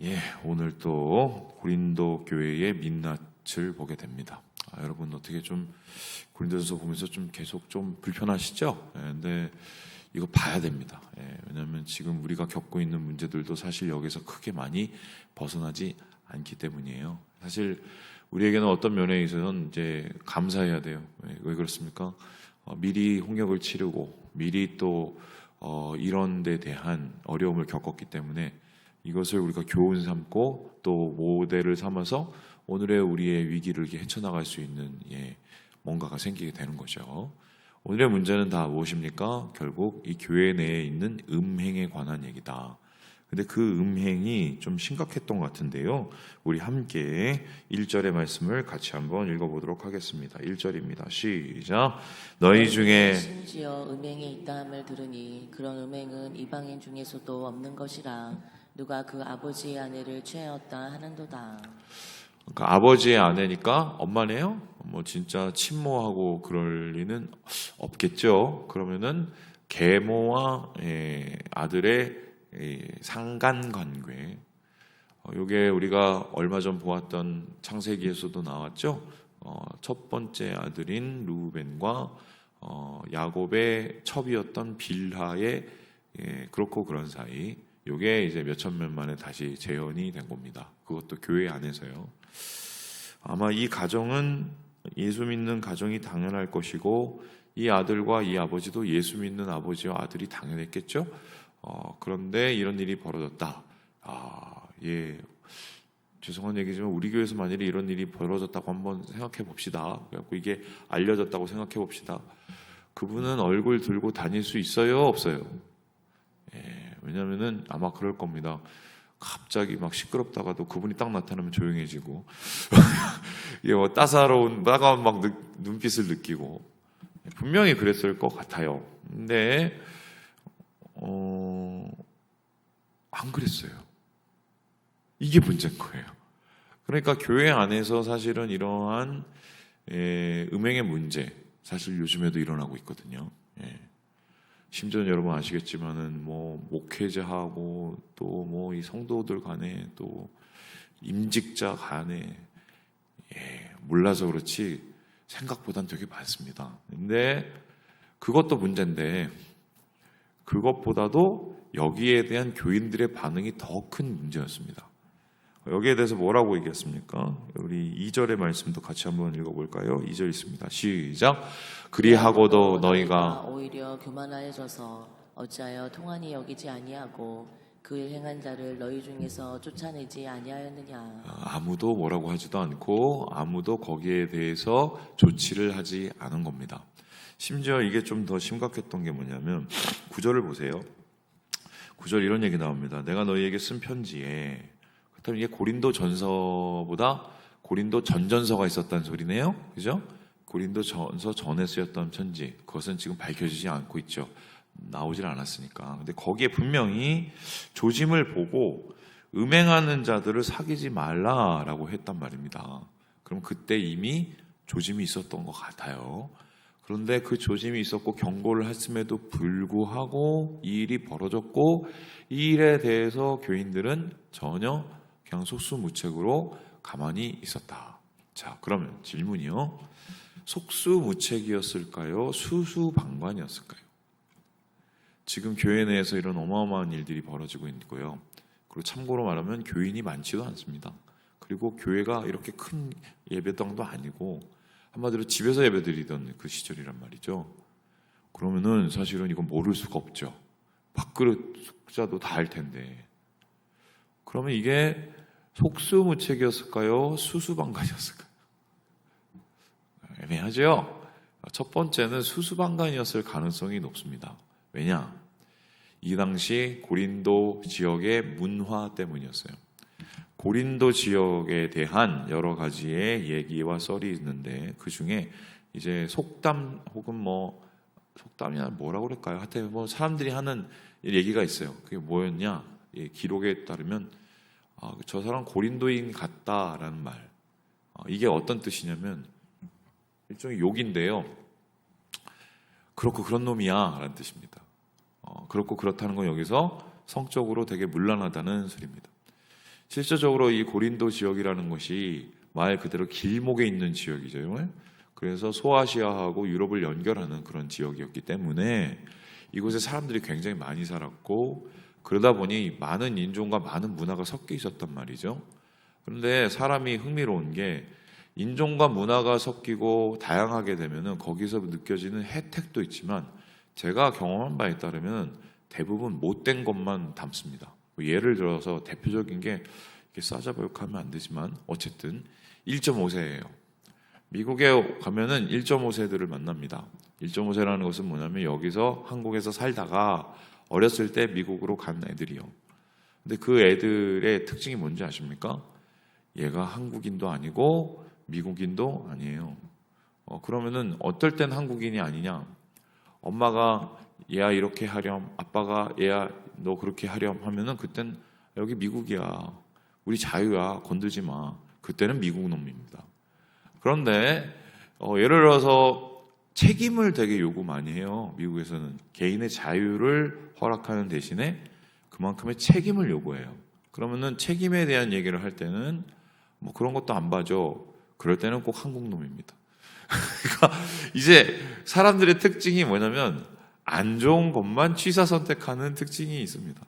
예, 오늘 또 고린도 교회의 민낯을 보게 됩니다. 여러분 어떻게 좀 고린도전서 보면서 좀 계속 좀 불편하시죠? 근데 이거 봐야 됩니다. 왜냐하면 지금 우리가 겪고 있는 문제들도 사실 여기서 크게 많이 벗어나지 않기 때문이에요. 사실 우리에게는 어떤 면에 있어서는 이제 감사해야 돼요. 왜 그렇습니까? 미리 홍역을 치르고 미리 또 이런 데 대한 어려움을 겪었기 때문에 이것을 우리가 교훈 삼고 또 모델을 삼아서 오늘의 우리의 위기를 이렇게 헤쳐나갈 수 있는 뭔가가 생기게 되는 거죠. 오늘의 문제는 다 무엇입니까? 결국 이 교회 내에 있는 음행에 관한 얘기다. 근데 그 음행이 좀 심각했던 것 같은데요. 우리 함께 1절의 말씀을 같이 한번 읽어보도록 하겠습니다. 1절입니다. 시작. 너희 중에 심지어 음행이 있다함을 들으니 그런 음행은 이방인 중에서도 없는 것이라 누가 그 아버지의 아내를 취하였다 하는도다. 그러니까 아버지의 아내니까 엄마네요? 뭐 진짜 친모하고 그럴 리는 없겠죠. 그러면은 계모와 아들의 상간관계. 이게 우리가 얼마 전 보았던 창세기에서도 나왔죠. 첫 번째 아들인 루벤과 야곱의 첩이었던 빌하의 그렇고 그런 사이. 이게 이제 몇천 년 만에 다시 재현이 된 겁니다. 그것도 교회 안에서요. 아마 이 가정은 예수 믿는 가정이 당연할 것이고 이 아들과 이 아버지도 예수 믿는 아버지와 아들이 당연했겠죠. 그런데 이런 일이 벌어졌다. 죄송한 얘기지만 우리 교회에서 만일에 이런 일이 벌어졌다고 한번 생각해 봅시다. 그래갖고 이게 알려졌다고 생각해 봅시다. 그분은 얼굴 들고 다닐 수 있어요, 없어요? 왜냐면은 아마 그럴 겁니다. 갑자기 막 시끄럽다가도 그분이 딱 나타나면 조용해지고 이게 뭐 따가운 막 눈빛을 느끼고 분명히 그랬을 것 같아요. 근데 안 그랬어요. 이게 문제인 거예요. 그러니까 교회 안에서 사실은 이러한 음행의 문제 사실 요즘에도 일어나고 있거든요. 심지어 여러분 아시겠지만은 뭐 목회자하고 또 뭐 이 성도들 간에 또 임직자 간에 몰라서 그렇지 생각보단 되게 많습니다. 근데 그것도 문제인데 그것보다도 여기에 대한 교인들의 반응이 더 큰 문제였습니다. 여기에 대해서 뭐라고 얘기했습니까? 우리 2절의 말씀도 같이 한번 읽어볼까요? 2절 있습니다. 시작. 그리하고도 너희가 오히려 교만하여져서 어찌하여 통한이 여기지 아니하고 그 일 행한 자를 너희 중에서 쫓아내지 아니하였느냐. 아무도 뭐라고 하지도 않고 아무도 거기에 대해서 조치를 하지 않은 겁니다. 심지어 이게 좀 더 심각했던 게 뭐냐면 9절을 보세요. 9절 이런 얘기 나옵니다. 내가 너희에게 쓴 편지에 그렇다면 이게 고린도 전서보다 고린도 전전서가 있었다는 소리네요. 그죠? 고린도 전서 전에 쓰였던 편지 그것은 지금 밝혀지지 않고 있죠. 나오질 않았으니까. 근데 거기에 분명히 조짐을 보고 음행하는 자들을 사귀지 말라라고 했단 말입니다. 그럼 그때 이미 조짐이 있었던 것 같아요. 그런데 그 조짐이 있었고 경고를 했음에도 불구하고 이 일이 벌어졌고 이 일에 대해서 교인들은 전혀 그냥 속수무책으로 가만히 있었다. 자, 그러면 질문이요. 속수무책이었을까요? 수수방관이었을까요? 지금 교회 내에서 이런 어마어마한 일들이 벌어지고 있고요. 그리고 참고로 말하면 교인이 많지도 않습니다. 그리고 교회가 이렇게 큰 예배당도 아니고 한마디로 집에서 예배드리던 그 시절이란 말이죠. 그러면은 사실은 이건 모를 수가 없죠. 밥그릇 숫자도 다 할 텐데. 그러면 이게 속수무책이었을까요? 수수방관이었을까요? 애매하죠? 첫 번째는 수수방관이었을 가능성이 높습니다. 왜냐? 이 당시 고린도 지역의 문화 때문이었어요. 고린도 지역에 대한 여러 가지의 얘기와 썰이 있는데 그 중에 이제 속담 혹은 뭐 속담이나 뭐라고 그럴까요? 하여튼 뭐 사람들이 하는 얘기가 있어요. 그게 뭐였냐? 기록에 따르면 저 사람 고린도인 같다라는 말. 이게 어떤 뜻이냐면 일종의 욕인데요. 그렇고 그런 놈이야 라는 뜻입니다. 그렇고 그렇다는 건 여기서 성적으로 되게 문란하다는 소리입니다. 실질적으로 이 고린도 지역이라는 것이 말 그대로 길목에 있는 지역이죠. 그래서 소아시아하고 유럽을 연결하는 그런 지역이었기 때문에 이곳에 사람들이 굉장히 많이 살았고, 그러다 보니 많은 인종과 많은 문화가 섞여 있었단 말이죠. 그런데 사람이 흥미로운 게, 인종과 문화가 섞이고 다양하게 되면은 거기서 느껴지는 혜택도 있지만, 제가 경험한 바에 따르면 대부분 못된 것만 담습니다. 예를 들어서 대표적인 게, 이렇게 싸잡아욕하면 안 되지만 어쨌든 1.5세예요. 미국에 가면은 1.5세들을 만납니다. 1.5세라는 것은 뭐냐면, 여기서 한국에서 살다가 어렸을 때 미국으로 간 애들이요. 근데 그 애들의 특징이 뭔지 아십니까? 얘가 한국인도 아니고 미국인도 아니에요. 그러면은 어떨 땐 한국인이 아니냐? 엄마가 얘야 이렇게 하렴, 아빠가 얘야 너 그렇게 하렴 하면은 그땐 여기 미국이야, 우리 자유야, 건들지 마. 그때는 미국 놈입니다. 그런데 예를 들어서 책임을 되게 요구 많이 해요. 미국에서는 개인의 자유를 허락하는 대신에 그만큼의 책임을 요구해요. 그러면은 책임에 대한 얘기를 할 때는 뭐 그런 것도 안 봐줘. 그럴 때는 꼭 한국 놈입니다. 그러니까 이제 사람들의 특징이 뭐냐면 안 좋은 것만 취사 선택하는 특징이 있습니다.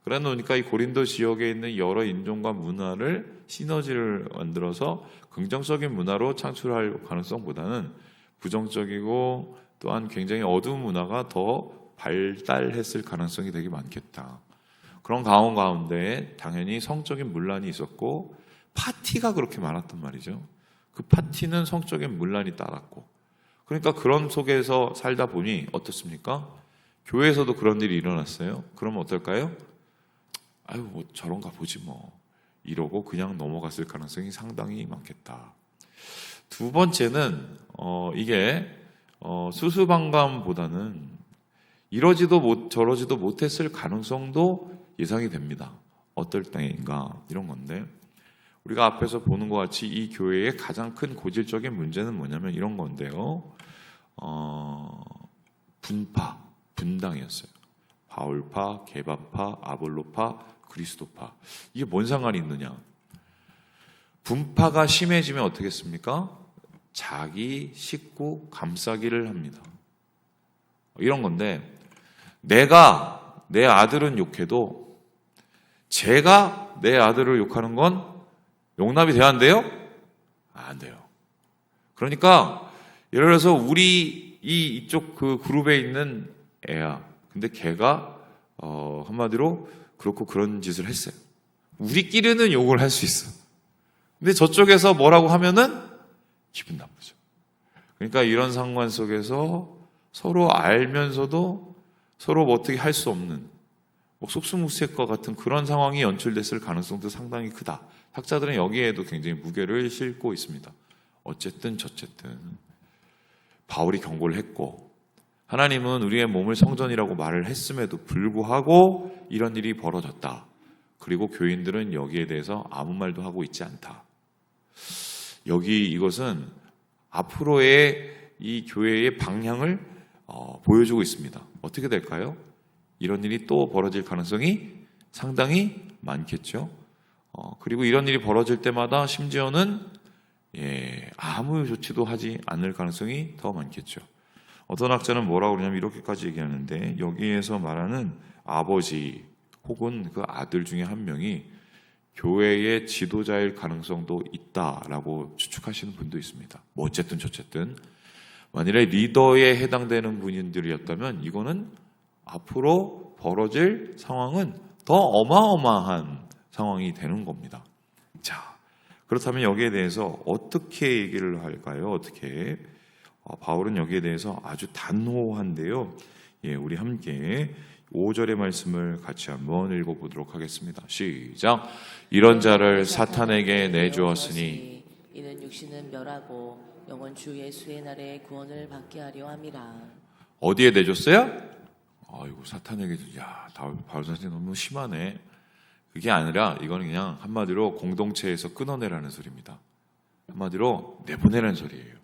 그래 놓으니까 이 고린도 지역에 있는 여러 인종과 문화를 시너지를 만들어서 긍정적인 문화로 창출할 가능성보다는 부정적이고 또한 굉장히 어두운 문화가 더 발달했을 가능성이 되게 많겠다. 그런 가운데 당연히 성적인 문란이 있었고 파티가 그렇게 많았단 말이죠. 그 파티는 성적인 문란이 따랐고, 그러니까 그런 속에서 살다 보니 어떻습니까? 교회에서도 그런 일이 일어났어요. 그러면 어떨까요? 아유 뭐 저런가 보지 뭐 이러고 그냥 넘어갔을 가능성이 상당히 많겠다. 두 번째는 이게 수수방관보다는 이러지도 저러지도 못했을 가능성도 예상이 됩니다. 어떨 때인가 이런 건데, 우리가 앞에서 보는 것 같이 이 교회의 가장 큰 고질적인 문제는 뭐냐면 이런 건데요. 분당이었어요. 바울파, 게바파, 아볼로파, 그리스도파. 이게 뭔 상관이 있느냐? 분파가 심해지면 어떻겠습니까? 자기 식구 감싸기를 합니다. 이런 건데, 내가 내 아들은 욕해도 제가 내 아들을 욕하는 건 용납이 돼야 한대요? 안 돼요. 그러니까 예를 들어서 우리 이쪽 그 그룹에 있는 애야. 근데 걔가 한마디로 그렇고 그런 짓을 했어요. 우리끼리는 욕을 할 수 있어. 근데 저쪽에서 뭐라고 하면은 기분 나쁘죠. 그러니까 이런 상관 속에서 서로 알면서도 서로 뭐 어떻게 할 수 없는 뭐 속수무책과 같은 그런 상황이 연출됐을 가능성도 상당히 크다. 학자들은 여기에도 굉장히 무게를 싣고 있습니다. 어쨌든 저쨌든 바울이 경고를 했고, 하나님은 우리의 몸을 성전이라고 말을 했음에도 불구하고 이런 일이 벌어졌다. 그리고 교인들은 여기에 대해서 아무 말도 하고 있지 않다. 여기 이것은 앞으로의 이 교회의 방향을 보여주고 있습니다. 어떻게 될까요? 이런 일이 또 벌어질 가능성이 상당히 많겠죠. 그리고 이런 일이 벌어질 때마다 심지어는 아무 조치도 하지 않을 가능성이 더 많겠죠. 어떤 학자는 뭐라고 그러냐면 이렇게까지 얘기하는데, 여기에서 말하는 아버지 혹은 그 아들 중에 한 명이 교회의 지도자일 가능성도 있다라고 추측하시는 분도 있습니다. 뭐 어쨌든 저쨌든 만일에 리더에 해당되는 분들이었다면 이거는 앞으로 벌어질 상황은 더 어마어마한 상황이 되는 겁니다. 자, 그렇다면 여기에 대해서 어떻게 얘기를 할까요? 어떻게? 바울은 여기에 대해서 아주 단호한데요. 우리 함께 5절의 말씀을 같이 한번 읽어보도록 하겠습니다. 시작. 이런 자를 사탄에게 내주었으니 이는 육신은 멸하고 영원 주 예수의 날에 구원을 받게 하려 함이라. 어디에 내줬어요? 아이고 사탄에게. 야, 바울 선생님 너무 심하네. 그게 아니라 이거는 그냥 한마디로 공동체에서 끊어내라는 소리입니다. 한마디로 내보내라는 소리예요.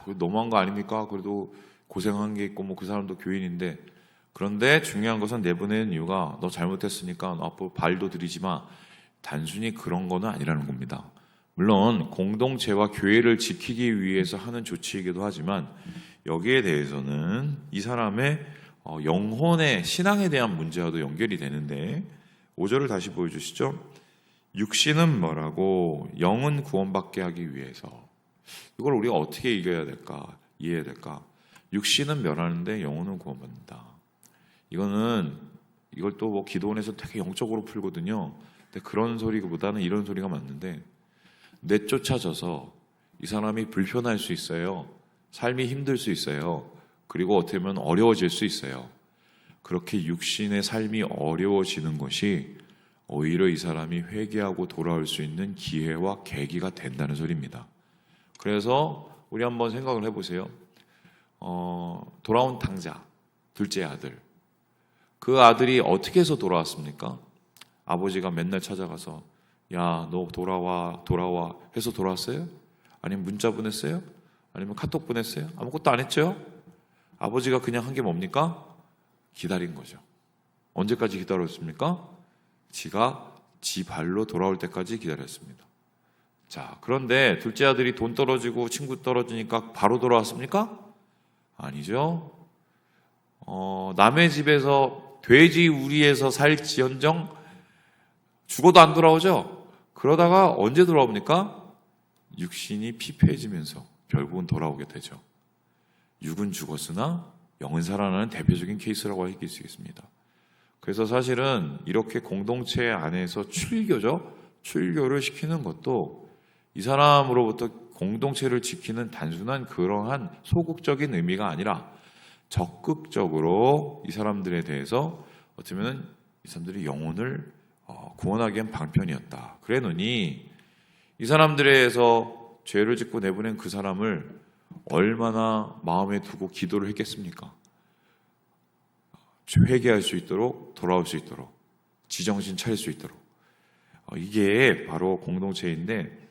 그거 너무한 거 아닙니까? 그래도 고생한 게 있고 뭐 그 사람도 교인인데, 그런데 중요한 것은 내보내는 이유가 너 잘못했으니까 너 앞으로 발도 들이지 마. 단순히 그런 거는 아니라는 겁니다. 물론 공동체와 교회를 지키기 위해서 하는 조치이기도 하지만 여기에 대해서는 이 사람의 영혼의 신앙에 대한 문제와도 연결이 되는데 5절을 다시 보여주시죠. 육신은 뭐라고 영은 구원받게 하기 위해서. 이걸 우리가 어떻게 이겨야 될까? 이해해야 될까? 육신은 멸하는데 영혼은 구원받는다. 이걸 또 뭐 기도원에서 되게 영적으로 풀거든요. 근데 그런 소리보다는 이런 소리가 맞는데 내쫓아져서 이 사람이 불편할 수 있어요. 삶이 힘들 수 있어요. 그리고 어떻게 보면 어려워질 수 있어요. 그렇게 육신의 삶이 어려워지는 것이 오히려 이 사람이 회개하고 돌아올 수 있는 기회와 계기가 된다는 소리입니다. 그래서 우리 한번 생각을 해보세요. 돌아온 탕자, 둘째 아들. 그 아들이 어떻게 해서 돌아왔습니까? 아버지가 맨날 찾아가서 야, 너 돌아와 해서 돌아왔어요? 아니면 문자 보냈어요? 아니면 카톡 보냈어요? 아무것도 안 했죠? 아버지가 그냥 한 게 뭡니까? 기다린 거죠. 언제까지 기다렸습니까? 지가 지 발로 돌아올 때까지 기다렸습니다. 자, 그런데 둘째 아들이 돈 떨어지고 친구 떨어지니까 바로 돌아왔습니까? 아니죠. 남의 집에서 돼지 우리에서 살지언정 죽어도 안 돌아오죠. 그러다가 언제 돌아옵니까? 육신이 피폐해지면서 결국은 돌아오게 되죠. 육은 죽었으나 영은 살아나는 대표적인 케이스라고 할 수 있겠습니다. 그래서 사실은 이렇게 공동체 안에서 출교를 시키는 것도 이 사람으로부터 공동체를 지키는 단순한 그러한 소극적인 의미가 아니라 적극적으로 이 사람들에 대해서 어떻게 보면 이 사람들이 영혼을 구원하기엔 방편이었다. 그래놓니 이 사람들에서 죄를 짓고 내보낸 그 사람을 얼마나 마음에 두고 기도를 했겠습니까? 회개할 수 있도록, 돌아올 수 있도록, 지정신 차릴 수 있도록. 이게 바로 공동체인데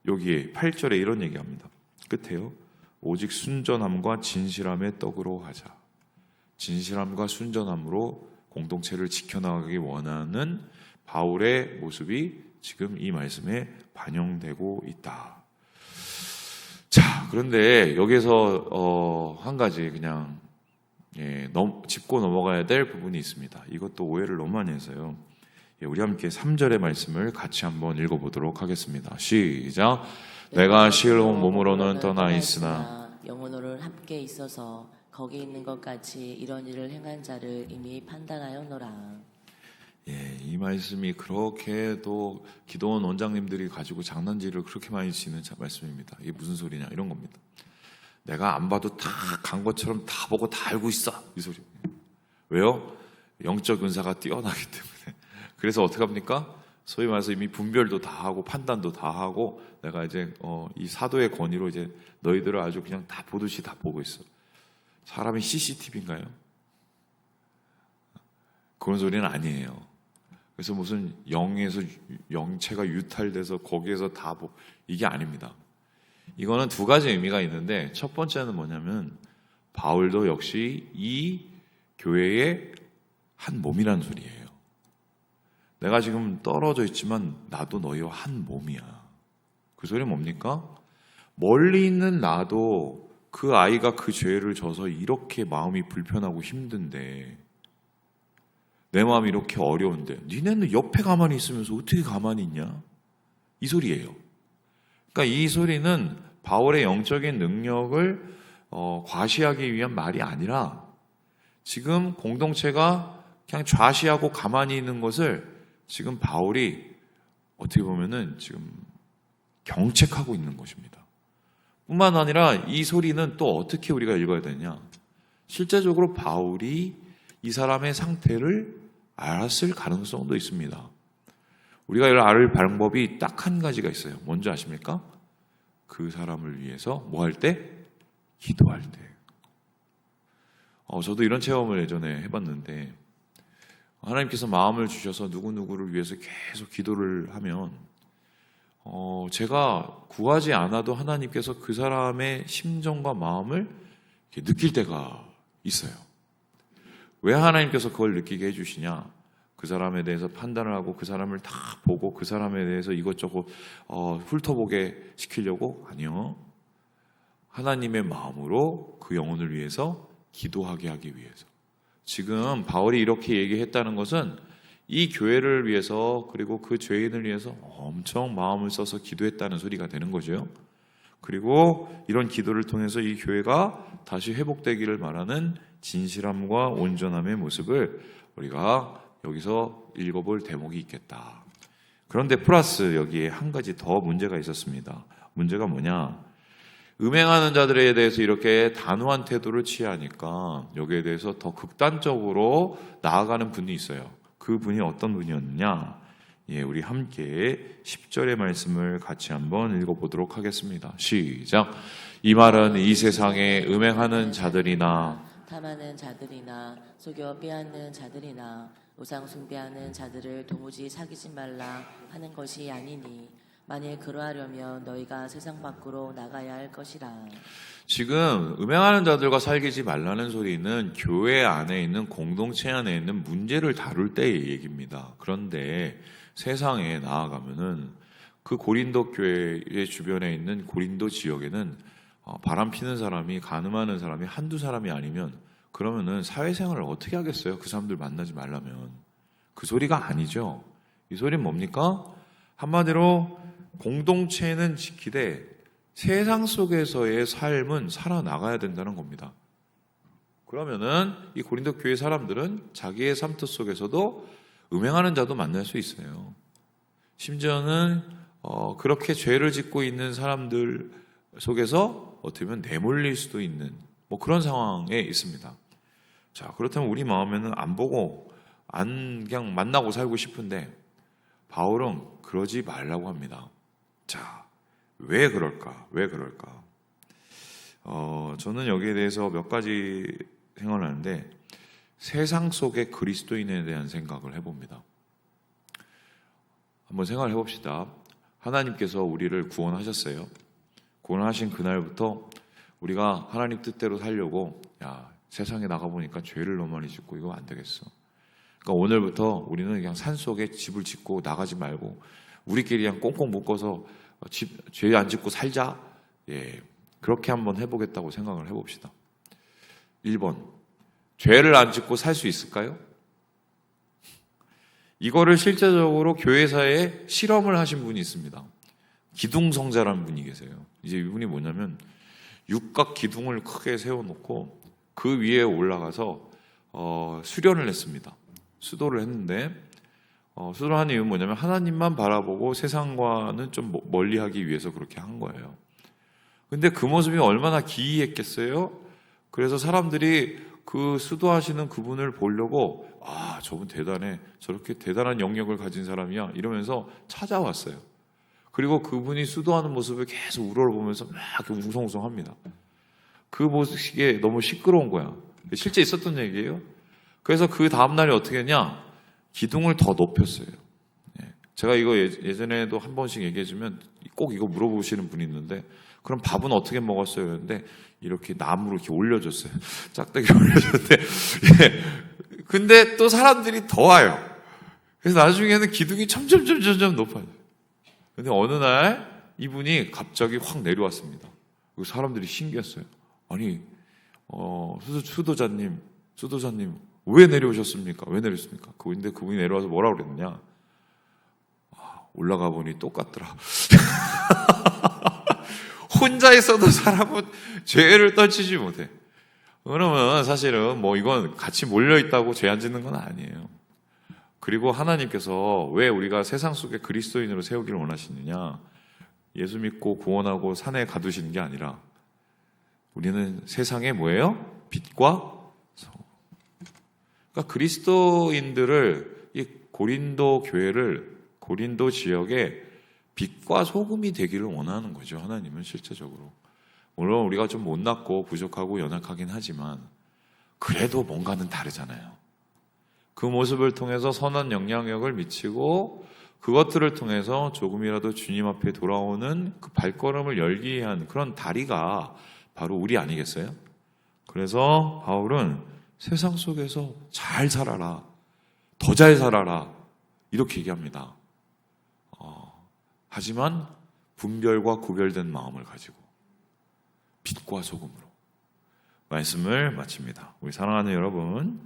여기에 8절에 이런 얘기합니다. 끝에요. 오직 순전함과 진실함의 떡으로 하자. 진실함과 순전함으로 공동체를 지켜나가기 원하는 바울의 모습이 지금 이 말씀에 반영되고 있다. 자, 그런데 여기서 한 가지 그냥 짚고 넘어가야 될 부분이 있습니다. 이것도 오해를 너무 많이 해서요. 우리 함께 3절의 말씀을 같이 한번 읽어보도록 하겠습니다. 시작. 내가 실온 몸으로는 떠나 있으나 영혼으로는 함께 있어서 거기 있는 것 같이 이런 일을 행한 자를 이미 판단하였노라. 이 말씀이 그렇게 또 기도원 원장님들이 가지고 장난질을 그렇게 많이 치는 말씀입니다. 이게 무슨 소리냐 이런 겁니다. 내가 안 봐도 다 간 것처럼 다 보고 다 알고 있어 이 소리. 왜요? 영적 은사가 뛰어나기 때문에. 그래서 어떻게 합니까? 소위 말해서 이미 분별도 다 하고 판단도 다 하고 내가 이제 이 사도의 권위로 이제 너희들을 아주 그냥 다 보듯이 다 보고 있어. 사람이 CCTV인가요? 그런 소리는 아니에요. 그래서 무슨 영에서 영체가 유탈돼서 거기에서 다 이게 아닙니다. 이거는 두 가지 의미가 있는데 첫 번째는 뭐냐면 바울도 역시 이 교회의 한 몸이라는 소리예요. 내가 지금 떨어져 있지만 나도 너희와 한 몸이야. 그 소리는 뭡니까? 멀리 있는 나도 그 아이가 그 죄를 져서 이렇게 마음이 불편하고 힘든데 내 마음이 이렇게 어려운데 니네는 옆에 가만히 있으면서 어떻게 가만히 있냐? 이 소리예요. 그러니까 이 소리는 바울의 영적인 능력을 과시하기 위한 말이 아니라 지금 공동체가 그냥 좌시하고 가만히 있는 것을 지금 바울이 어떻게 보면은 지금 경책하고 있는 것입니다. 뿐만 아니라 이 소리는 또 어떻게 우리가 읽어야 되냐? 실제적으로 바울이 이 사람의 상태를 알았을 가능성도 있습니다. 우리가 이걸 알 방법이 딱 한 가지가 있어요. 뭔지 아십니까? 그 사람을 위해서 뭐 할 때? 기도할 때. 저도 이런 체험을 예전에 해봤는데 하나님께서 마음을 주셔서 누구누구를 위해서 계속 기도를 하면 제가 구하지 않아도 하나님께서 그 사람의 심정과 마음을 이렇게 느낄 때가 있어요. 왜 하나님께서 그걸 느끼게 해주시냐? 그 사람에 대해서 판단을 하고 그 사람을 다 보고 그 사람에 대해서 이것저것 훑어보게 시키려고? 아니요. 하나님의 마음으로 그 영혼을 위해서 기도하게 하기 위해서. 지금 바울이 이렇게 얘기했다는 것은 이 교회를 위해서 그리고 그 죄인을 위해서 엄청 마음을 써서 기도했다는 소리가 되는 거죠. 그리고 이런 기도를 통해서 이 교회가 다시 회복되기를 말하는 진실함과 온전함의 모습을 우리가 여기서 읽어볼 대목이 있겠다. 그런데 플러스 여기에 한 가지 더 문제가 있었습니다. 문제가 뭐냐? 음행하는 자들에 대해서 이렇게 단호한 태도를 취하니까 여기에 대해서 더 극단적으로 나아가는 분이 있어요. 그 분이 어떤 분이었느냐? 예, 우리 함께 10절의 말씀을 같이 한번 읽어보도록 하겠습니다. 시작. 이 말은 이 세상에 음행하는 자들이나 탐하는 자들이나 속여 빼앗는 자들이나 우상 숭배하는 자들을 도무지 사귀지 말라 하는 것이 아니니 만일 그러하려면 너희가 세상 밖으로 나가야 할 것이라. 지금 음행하는 자들과 사귀지 말라는 소리는 교회 안에 있는 공동체 안에 있는 문제를 다룰 때의 얘기입니다. 그런데 세상에 나아가면은 그 고린도 교회의 주변에 있는 고린도 지역에는 바람 피는 사람이, 간음하는 사람이 한두 사람이 아니면 그러면은 사회생활을 어떻게 하겠어요? 그 사람들 만나지 말라면. 그 소리가 아니죠. 이 소리는 뭡니까? 한마디로 공동체는 지키되 세상 속에서의 삶은 살아나가야 된다는 겁니다. 그러면은 이 고린도 교회 사람들은 자기의 삶터 속에서도 음행하는 자도 만날 수 있어요. 심지어는 그렇게 죄를 짓고 있는 사람들 속에서 어떻게 보면 내몰릴 수도 있는 뭐 그런 상황에 있습니다. 자, 그렇다면 우리 마음에는 안 보고 그냥 만나고 살고 싶은데 바울은 그러지 말라고 합니다. 자, 왜 그럴까? 왜 그럴까? 저는 여기에 대해서 몇 가지 생각을 하는데 세상 속의 그리스도인에 대한 생각을 해봅니다. 한번 생각을 해봅시다. 하나님께서 우리를 구원하셨어요. 구원하신 그날부터 우리가 하나님 뜻대로 살려고 세상에 나가보니까 죄를 너무 많이 짓고 이거 안 되겠어. 그러니까 오늘부터 우리는 그냥 산속에 집을 짓고 나가지 말고 우리끼리 그냥 꽁꽁 묶어서 죄 안 짓고 살자. 예, 그렇게 한번 해보겠다고 생각을 해봅시다. 1번, 죄를 안 짓고 살 수 있을까요? 이거를 실제적으로 교회사에 실험을 하신 분이 있습니다. 기둥성자라는 분이 계세요. 이제 이분이 뭐냐면 육각 기둥을 크게 세워놓고 그 위에 올라가서 수련을 했습니다. 수도를 했는데 수도를 하는 이유는 뭐냐면 하나님만 바라보고 세상과는 좀 멀리하기 위해서 그렇게 한 거예요. 근데 그 모습이 얼마나 기이했겠어요? 그래서 사람들이 그 수도하시는 그분을 보려고 저분 대단해, 저렇게 대단한 영역을 가진 사람이야 이러면서 찾아왔어요. 그리고 그분이 수도하는 모습을 계속 우러러보면서 막 이렇게 웅성웅성합니다. 그 모습이 너무 시끄러운 거야. 실제 있었던 얘기예요. 그래서 그 다음날에 어떻게 했냐? 기둥을 더 높였어요. 제가 이거 예전에도 한 번씩 얘기해주면 꼭 이거 물어보시는 분이 있는데 그럼 밥은 어떻게 먹었어요? 그런데 이렇게 나무로 이렇게 올려줬어요. 짝대기 올려줬는데 근데 또 사람들이 더 와요. 그래서 나중에는 기둥이 점점 높아요. 근데 어느 날 이분이 갑자기 확 내려왔습니다. 사람들이 신기했어요. 아니 수도자님 왜 내려오셨습니까? 왜 내렸습니까? 근데 그분이 내려와서 뭐라고 그랬느냐? 올라가 보니 똑같더라. 혼자 있어도 사람은 죄를 떨치지 못해. 그러면 사실은 이건 같이 몰려있다고 죄 안 짓는 건 아니에요. 그리고 하나님께서 왜 우리가 세상 속에 그리스도인으로 세우기를 원하시느냐? 예수 믿고 구원하고 산에 가두시는 게 아니라 우리는 세상에 뭐예요? 빛과 성. 그러니까 그리스도인들을 이 고린도 교회를 고린도 지역에 빛과 소금이 되기를 원하는 거죠. 하나님은 실제적으로. 물론 우리가 좀 못났고 부족하고 연약하긴 하지만 그래도 뭔가는 다르잖아요. 그 모습을 통해서 선한 영향력을 미치고 그것들을 통해서 조금이라도 주님 앞에 돌아오는 그 발걸음을 열기 위한 그런 다리가 바로 우리 아니겠어요? 그래서 바울은 세상 속에서 잘 살아라. 더 잘 살아라. 이렇게 얘기합니다. 하지만 분별과 구별된 마음을 가지고 빛과 소금으로 말씀을 마칩니다. 우리 사랑하는 여러분,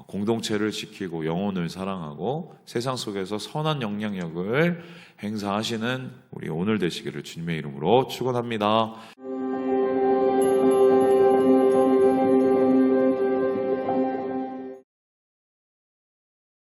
공동체를 지키고 영혼을 사랑하고 세상 속에서 선한 영향력을 행사하시는 우리 오늘 되시기를 주님의 이름으로 축원합니다.